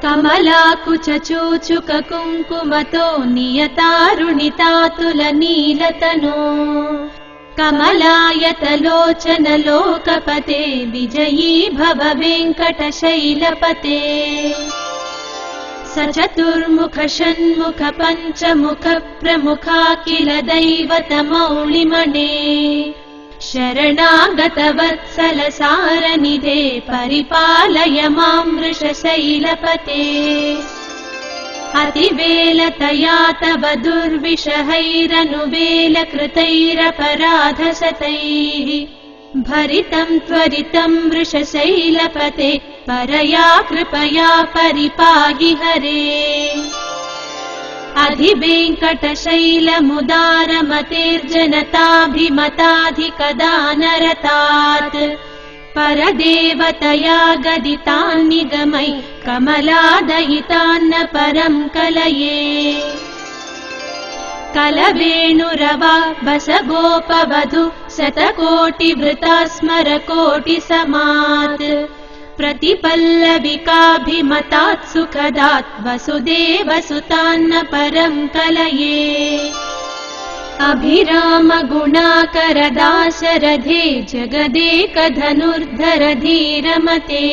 कमलाकुचूचुक कुङ्कुमतो नियतारुणितातुलनीलतनो कमलायतलोचन लोकपते विजयी भव वेङ्कटशैलपते स चतुर्मुख षण्मुख पञ्चमुख प्रमुखाखिल दैवतमौलिमणे शरणागतवत्सल सारनिधे परिपालय मां वृषशैलपते अतिवेलतया तव दुर्विषहैरनुवेलकृतैरपराधशतैः भरितं त्वरितं वृषशैलपते परया कृपया परिपाहि हरे अधिवेङ्कटशैलमुदारमतेर्जनताभिमताधिकदानरतात् परदेवतया गदितान्निगमै कमलादयितान्न परं कलये कलवेणुरवा बसगोपवधू शतकोटिवृता स्मरकोटिसमात् प्रतिपल्लविकाभिमतात् सुखदात् वसुदेवसुतान्न परं कलये अभिराम गुणाकर दाशरथे जगदेकधनुर्धर धीरमते।